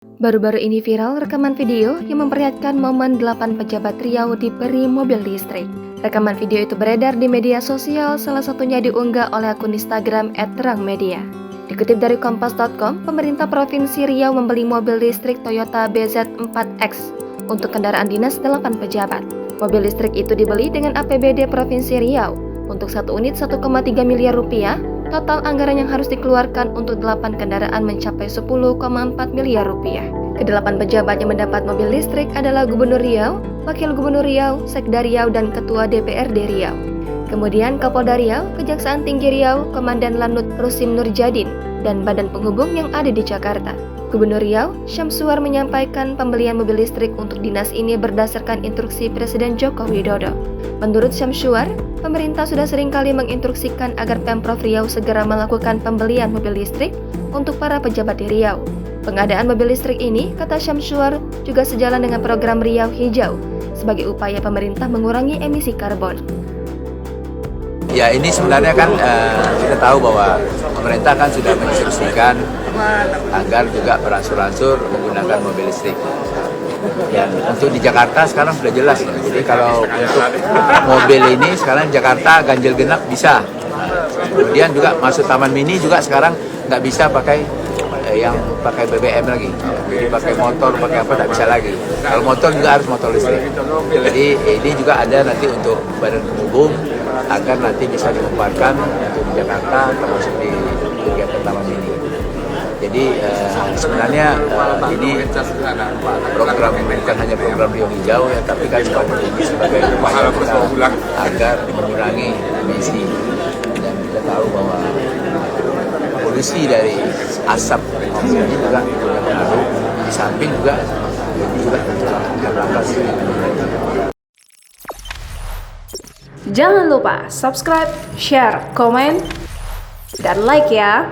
Baru-baru ini viral rekaman video yang memperlihatkan momen 8 pejabat Riau diberi mobil listrik. Rekaman video itu beredar di media sosial, salah satunya diunggah oleh akun Instagram @terangmedia. Dikutip dari kompas.com, pemerintah Provinsi Riau membeli mobil listrik Toyota BZ4X untuk kendaraan dinas 8 pejabat. Mobil listrik itu dibeli dengan APBD Provinsi Riau. Untuk satu unit 1,3 miliar rupiah. Total anggaran yang harus dikeluarkan untuk 8 kendaraan mencapai 10,4 miliar rupiah. Kedelapan pejabat yang mendapat mobil listrik adalah Gubernur Riau, Wakil Gubernur Riau, Sekda Riau, dan Ketua DPRD Riau. Kemudian Kapolda Riau, Kejaksaan Tinggi Riau, Komandan Lanut Rusim Nurjadin, dan Badan Penghubung yang ada di Jakarta. Gubernur Riau, Syamsuar, menyampaikan pembelian mobil listrik untuk dinas ini berdasarkan instruksi Presiden Joko Widodo. Menurut Syamsuar, pemerintah sudah seringkali menginstruksikan agar Pemprov Riau segera melakukan pembelian mobil listrik untuk para pejabat di Riau. Pengadaan mobil listrik ini, kata Syamsuar, juga sejalan dengan program Riau Hijau sebagai upaya pemerintah mengurangi emisi karbon. Ya, ini sebenarnya kan kita tahu bahwa pemerintah kan sudah menginstruksikan agar juga beransur-ansur menggunakan mobil listrik. Dan untuk di Jakarta sekarang sudah jelas. Jadi kalau untuk mobil ini sekarang Jakarta ganjil genap bisa. Kemudian juga masuk Taman Mini juga sekarang nggak bisa pakai yang pakai BBM lagi. Jadi pakai motor, pakai apa, nggak bisa lagi. Kalau motor juga harus motor listrik. Jadi ini juga ada nanti untuk Badan Penghubung agar nanti bisa dimanfaatkan untuk di Jakarta termasuk di kegiatan Taman Mini. Jadi sebenarnya ini program bukan hanya program Riau Hijau ya, tapi kan ini sebagai upaya kita agar mengurangi emisi. Dan kita tahu bahwa polusi dari asap ini juga punya pengaruh. Di samping juga ini juga karena Jangan lupa subscribe, share, komen, dan like ya.